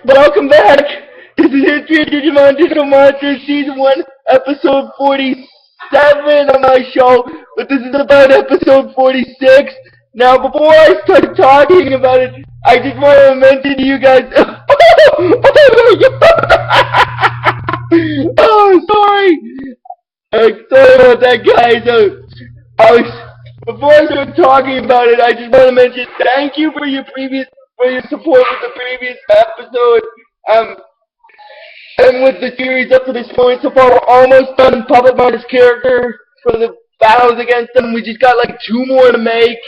Welcome back. This is History of Digimon Digital Monsters Season 1, Episode 47 of my show, but this is about Episode 46. Now, before I start talking about it, I just want to mention to you guys... Oh, sorry! Sorry about that, guys. Before I start talking about it, I just want to mention thank you for your support with the previous episode. And with the series up to this point, so far we're almost done Puppetmon's character for the battles against them. We just got like 2 more to make,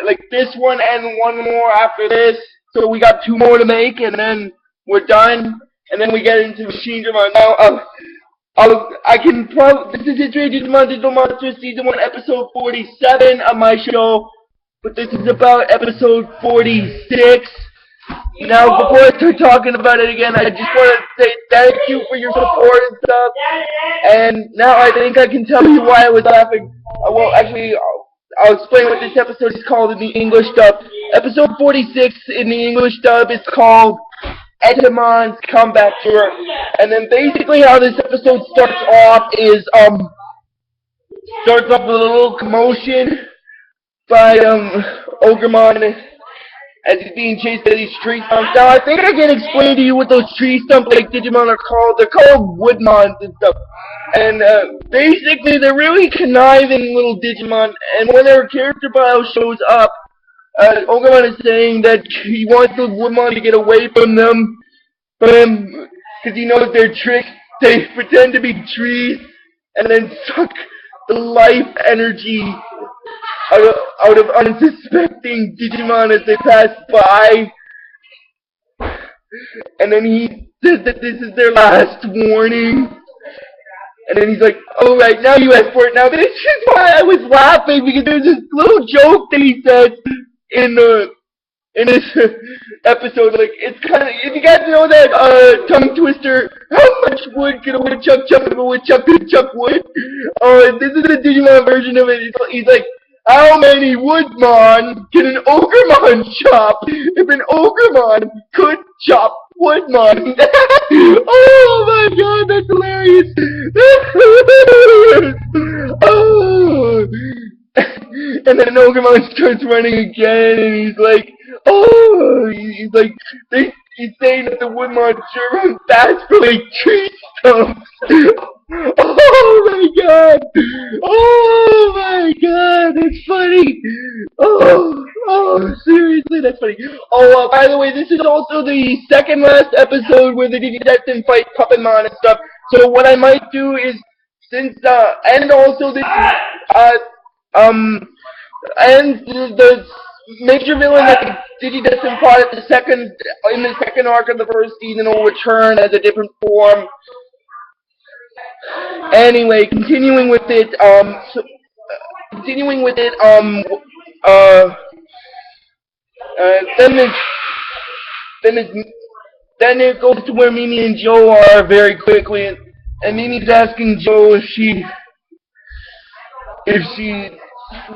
like this one and 1 more after this. So we got 2 more to make, and then we're done. And then we get into Machine Dramon. Now, this is History of Digimon Digital Monsters Season 1, Episode 47 of my show. But this is about Episode 46. Now, before I start talking about it again, I just want to say thank you for your support and stuff. And now I think I can tell you why I was laughing. Well, actually, I'll explain what this episode is called in the English dub. Episode 46 in the English dub is called Etemon's Comeback Tour. And then basically how this episode starts off is, starts off with a little commotion by, Ogremon as he's being chased by these tree stumps. Now, I think I can explain to you what those tree stump-like Digimon are called. They're called Woodmons and stuff. And, basically, they're really conniving little Digimon. And when their character bio shows up, Ogremon is saying that he wants the Woodmon to get away from them. Because he knows their tricks. They pretend to be trees and then suck the life energy out of unsuspecting Digimon as they pass by. And then he says that this is their last warning. And then he's like, alright, now you ask for it. Now this is why I was laughing, because there's this little joke that he says in this episode. Like, it's kind of, if you guys know that tongue twister, how much wood can a woodchuck chop if a woodchuck could chuck wood? This is the Digimon version of it. He's like, how many Woodmon can an Ogremon chop if an Ogremon could chop Woodmon? Oh my god, that's hilarious! Oh. And then Ogremon starts running again, and he's like, oh, he's saying that the Woodmon sure run fast for like tree stumps. Oh my god! Oh my god, that's funny! Oh, seriously, that's funny. Oh, by the way, this is also the second last episode where the Digidestin fight Puppetmon and stuff. So what I might do is, since, and also this, and the major villain that Digidestin fought in the second arc of the first season will return as a different form. Anyway, continuing with it, then it goes to where Mimi and Joe are very quickly, and Mimi's asking Joe if she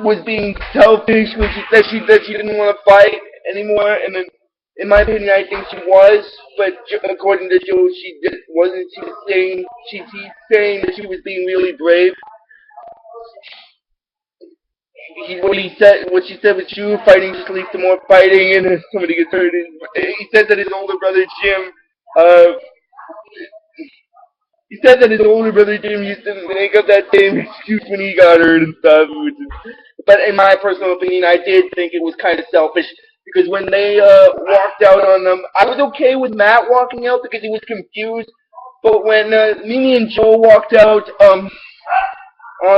was being selfish when she said she didn't want to fight anymore, and then, in my opinion, I think she was, but according to Joe, she wasn't. She's saying that she was being really brave. What she said was true. Fighting just leads to more fighting, and if somebody gets hurt. He says that his older brother Jim, used to make up that same excuse when he got hurt and stuff. But in my personal opinion, I did think it was kind of selfish. Because when they walked out on them, I was okay with Matt walking out because he was confused. But when Mimi and Joel walked out on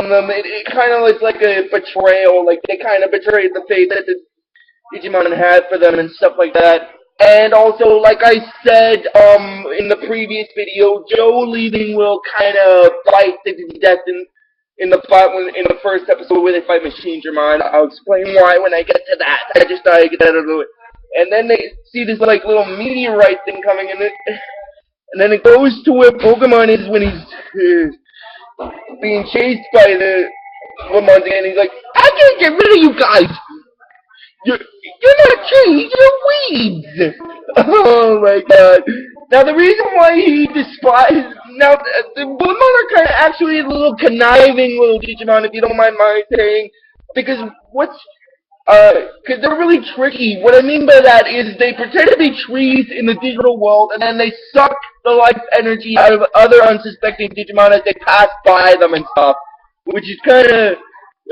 them, it kind of was like a betrayal. Like, they kind of betrayed the faith that the Digimon had for them and stuff like that. And also, like I said in the previous video, Joe leaving will kind of bite the Digidestin in the first episode where they fight Machine Dramon. I'll explain why when I get to that. I just thought I'd get that out of the way. And then they see this like little meteorite thing coming, and then it goes to where Pokemon is when he's being chased by the Woodmons again. He's like, I can't get rid of you guys. You're not trees, you're weeds! Oh my god. Now the reason why he despises... Now, the Woodmon are kind of actually a little conniving little Digimon, if you don't mind my saying. Because what's... Because they're really tricky. What I mean by that is they pretend to be trees in the digital world, and then they suck the life energy out of other unsuspecting Digimon as they pass by them and stuff. Which is kind of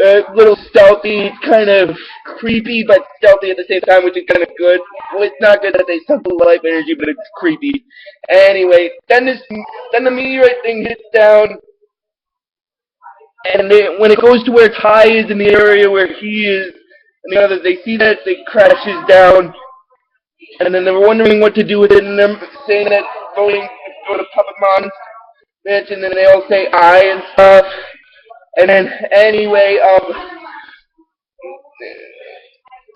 a little stealthy, kind of creepy, but stealthy at the same time, which is kind of good. Well, it's not good that they suck the life energy, but it's creepy. Anyway, then the meteorite thing hits down, and when it goes to where Ty is in the area where he is, and the others, they see that it crashes down, and then they're wondering what to do with it, and they're saying that going to go to Puppetmon's bitch, and then they all say I and stuff. And then, anyway,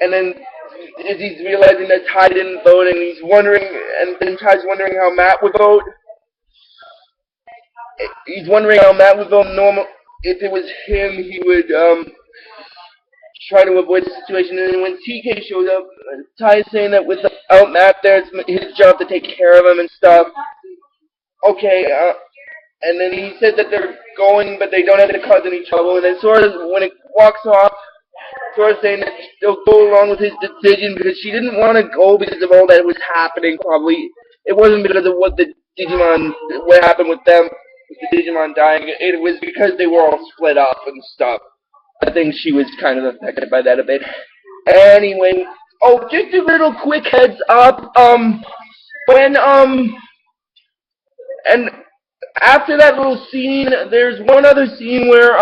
and then he's realizing that Ty didn't vote, and he's wondering, and then Ty's wondering how Matt would vote. He's wondering how Matt would vote. Normal, if it was him, he would try to avoid the situation. And then when TK shows up, Ty's saying that without Matt there, it's his job to take care of him and stuff. Okay, and then he said that they're going, but they don't have to cause any trouble. And then Sora's, when it walks off, Sora's saying that she'll go along with his decision because she didn't want to go because of all that was happening, probably. It wasn't because of what happened with them, with the Digimon dying. It was because they were all split up and stuff. I think she was kind of affected by that a bit. Anyway, oh, just a little quick heads up, and after that little scene, there's one other scene where,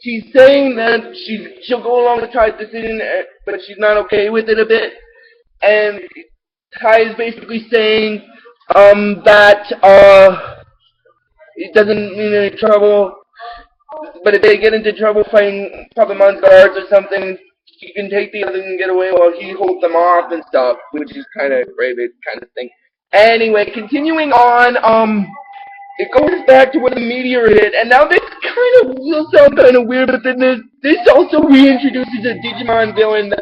she's saying that she'll go along with Ty's decision, but she's not okay with it a bit, and Ty is basically saying, that, it doesn't mean any trouble, but if they get into trouble fighting Puppetmon's guards or something, he can take the others and get away while he holds them off and stuff, which is kind of brave, kind of thing. Anyway, continuing on, it goes back to where the meteor hit, and now this kind of will sound kind of weird, but then this also reintroduces a Digimon villain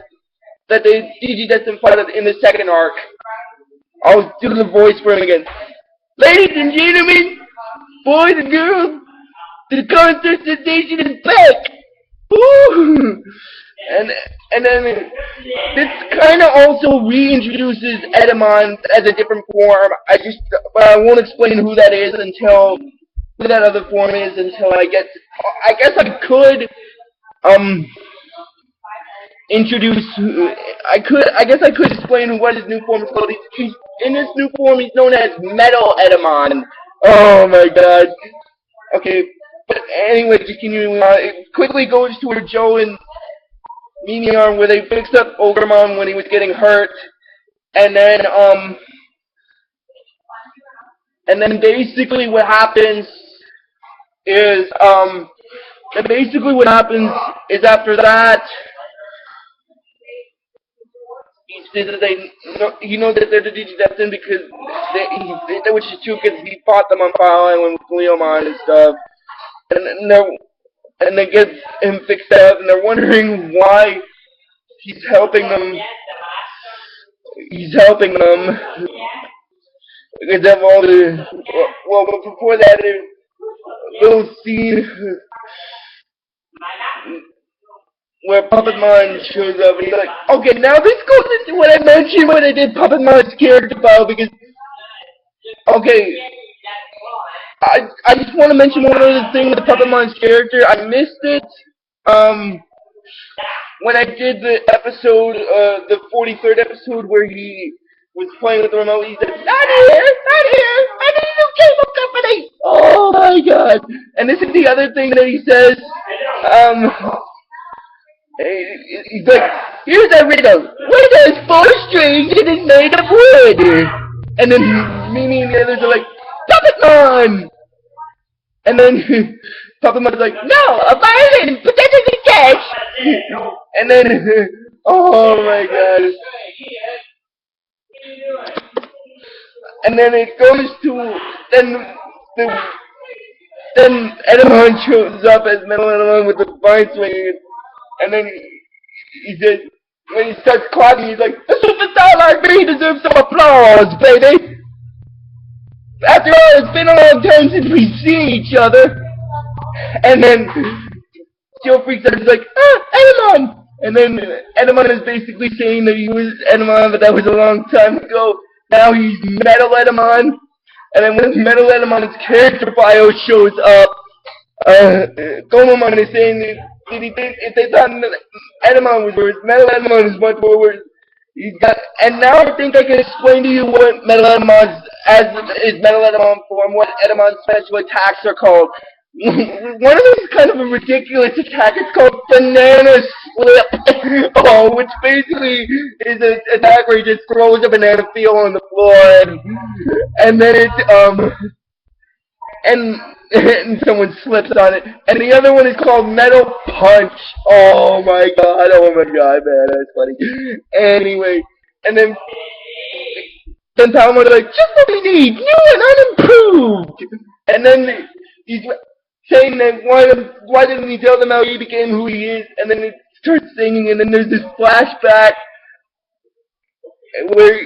that they Digidestined fought in the second arc. I'll do the voice for him again. Ladies and gentlemen, boys and girls, the contest station is back! Woo! And then this kind of also reintroduces Etemon as a different form. But I won't explain who that is until who that other form is until I get. I guess I could introduce. I guess I could explain what his new form is called. In his new form, he's known as MetalEtemon. Oh my god. Okay, but anyway, continuing on, it quickly goes to where Joe and Meteor, where they fixed up Ogremon when he was getting hurt, and then basically what happens is after that, he knows that they're the Digidestined because which is true because he fought them on Fire Island with Floramon and stuff, and they get him fixed up, and they're wondering why he's helping them. Because of all the but before that, there's a little scene where Puppetmon shows up, and he's like, okay, now this goes into what I mentioned when I did Puppetmon's character file, because, okay, I just want to mention one other thing with Puppetmon's character. I missed it, when I did the episode, the 43rd episode where he was playing with the remote. He said, not here, I need a new cable company! Oh my god. And this is the other thing that he says, he's like, here's a riddle. What has 4 strings and is made of wood? And then Mimi and the others are like, Puppetmon! And then Puppetmon's like, no, a violin, but that doesn't catch! And then, oh my god. And then it goes to, then Etemon shows up as MetalEtemon with the vine swinging, and then he said, when he starts clapping, he's like, "A superstar like me deserves some applause, baby. After all, it's been a long time since we've seen each other." And then Joe freaks out. He's like, "Ah, Etemon!" And then Etemon is basically saying that he was Etemon, but that was a long time ago. Now he's MetalEtemon. And then when MetalEtemon's character bio shows up, Gomamon is saying that if they thought Etemon was worse, MetalEtemon is much more worse. He's got, and now I think I can explain to you what MetalEtemon's, as is MetalEtemon form, what Etemon's special attacks are called. One of them is kind of a ridiculous attack. It's called Banana Slip. Oh, which basically is an attack where he just throws a banana peel on the floor, and then and someone slips on it. And the other one is called Metal Punch. Oh my god, man, that's funny. Anyway, and then Palamon is like, "Just what we need, new and unimproved." And then he's saying that why didn't he tell them how he became who he is? And then it starts singing, and then there's this flashback where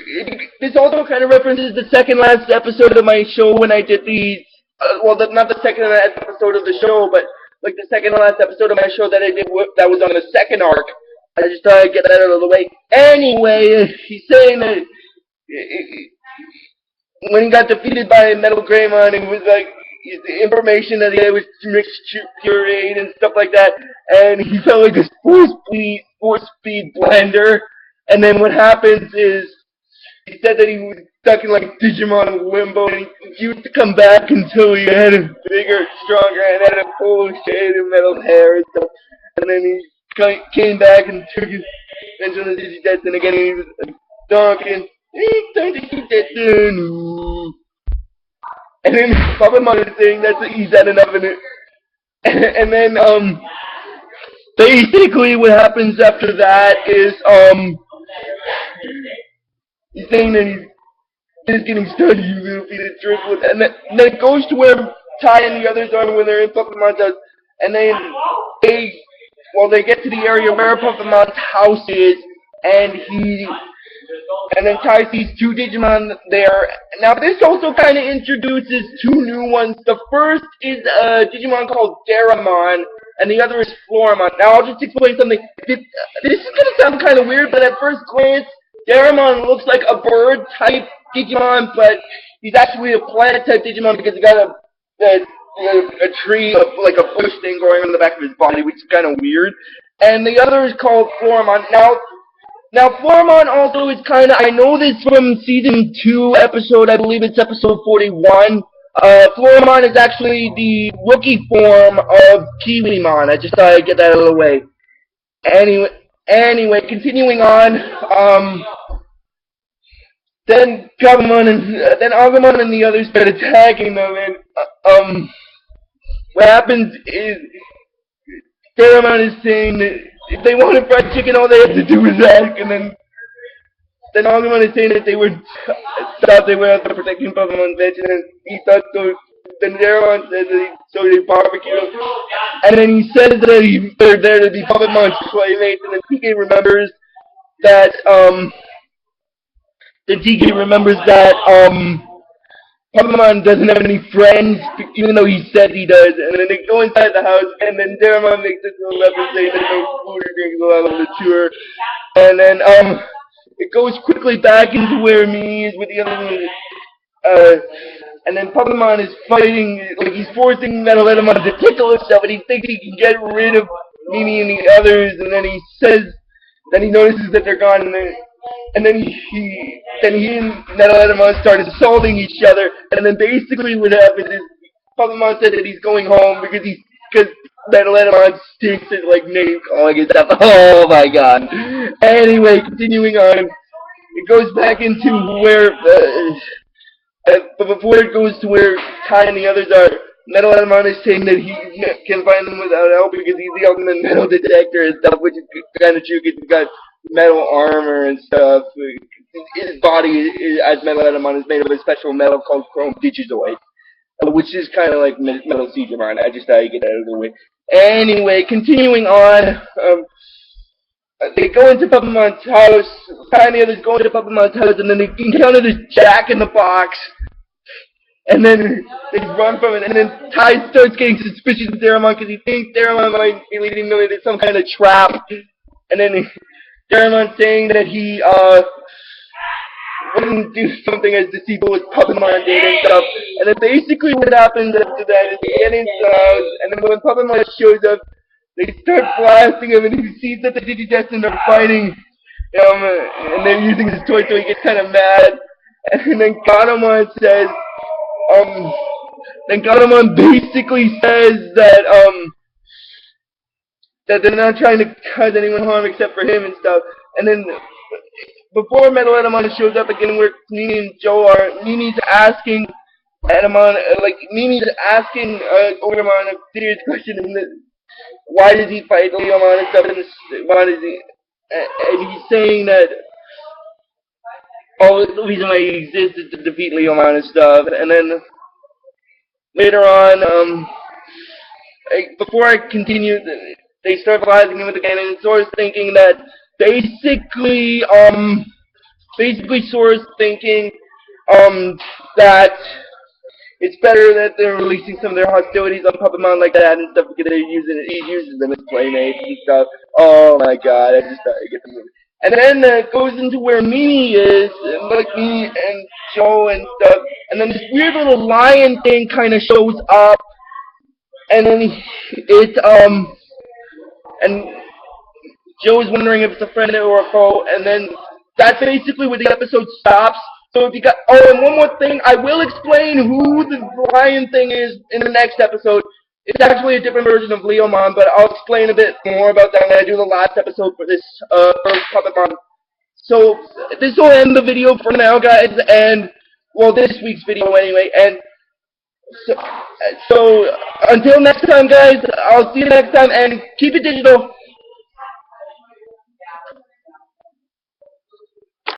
this also kind of references the second last episode of my show when I did these. Not the second last episode of the show, but like the second last episode of my show that I did that was on the second arc. I just thought I'd get that out of the way. Anyway, he's saying that when he got defeated by Metal Greymon, it was like the information that he had was mixed pureed and stuff like that, and he felt like this four-speed blender. And then what happens is he said that he was stuck in like Digimon limbo, and he used to come back until he had a bigger, stronger, and had a full shade of metal hair and stuff. And then he came back and took his attention to Digidets, and again he was like, talking. And then Puppetmon is saying that he's had enough of it. And then basically what happens after that is he's saying that he's just getting started, you little piece of triplets. And then it goes to where Ty and the others are when they're in Puppetmon's house. And then they get to the area where Puppetmon's house is, and then Ty sees two Digimon there. Now this also kind of introduces two new ones. The first is a Digimon called Deramon, and the other is Floramon. Now I'll just explain something. This is going to sound kind of weird, but at first glance, Deramon looks like a bird-type Digimon, but he's actually a plant-type Digimon because he got a tree, like a bush thing growing on the back of his body, which is kind of weird. And the other is called Floramon. Now Floramon also is kind of, I know this from Season 2 episode, I believe it's episode 41. Floramon is actually the rookie form of Kiwimon. I just thought I'd get that out of the way. Anyway, continuing on, then Agumon and the others start attacking them, and what happens is Deramon is saying that if they wanted fried chicken, all they had to do was ask, and then Agumon is saying that they were out there protecting Puppetmon's bitch, and then he thought so. Then Deramon says that they barbecue him, and then he says that they're there to be Puppetmon's playmates, and then TK remembers that Puppetmon doesn't have any friends, even though he said he does. And then they go inside the house, and then Deramon makes this little reference saying there's no food or drink allowed on the tour. And then it goes quickly back into where Mimi is with the other one. And then Puppetmon is fighting, like he's forcing MetalEtemon to tickle himself, and he thinks he can get rid of Mimi and the others. And then he notices that they're gone, and then he and MetalEtemon start assaulting each other, and then basically what happens is Puppetmon said that he's going home because MetalEtemon stinks at like name calling and stuff. Oh my god. Anyway, continuing on, it goes back into where, but before it goes to where Ty and the others are, MetalEtemon is saying that he can find them without help because he's the ultimate metal detector and stuff, which is kind of true because he's got metal armor and stuff. His body, as MetalEtemon, is made of a special metal called Chrome Digizoid, which is kind of like Metal Seedramon. I just thought I'd get that out of the way. Anyway, continuing on, they go into Puppetmon's house. Tiny others go into Puppetmon's house, and then they encounter this Jack in the Box. And then they run from it, and then Ty starts getting suspicious of Deramon because he thinks Deramon might be leading them into some kind of trap. And then Deramon saying that he wouldn't do something as deceitful as Puppetmon did and stuff. And then basically what happens after that is they get into the house, and then when Puppetmon shows up, they start blasting him, and he sees that the Digidestined are fighting and they're using his toy, so he gets kind of mad. And then Gatomon basically says that they're not trying to cause anyone harm except for him and stuff. And then before MetalEtemon shows up again, where Nini and Joe are, Nini's asking Woodmon a serious question, why does he fight Leomon and stuff, and he's saying that the reason why he exists is to defeat Leomon and stuff. And then later on, before I continue, they start blasting him with the cannon, and Sora's thinking that basically Sora's thinking that it's better that they're releasing some of their hostilities on Puppetmon like that and stuff, because he uses them as playmates and stuff. Oh my god, I just started to get the movie. And then it goes into where Mimi is, like Mimi and Joe and stuff, and then this weird little lion thing kind of shows up, and then and Joe is wondering if it's a friend or a foe, and then that's basically where the episode stops. So if you got, and one more thing, I will explain who the lion thing is in the next episode. It's actually a different version of Leomon, but I'll explain a bit more about that when I do the last episode for this first Puppetmon. So this will end the video for now, guys, and well, this week's video anyway. And so until next time, guys, I'll see you next time, and keep it digital.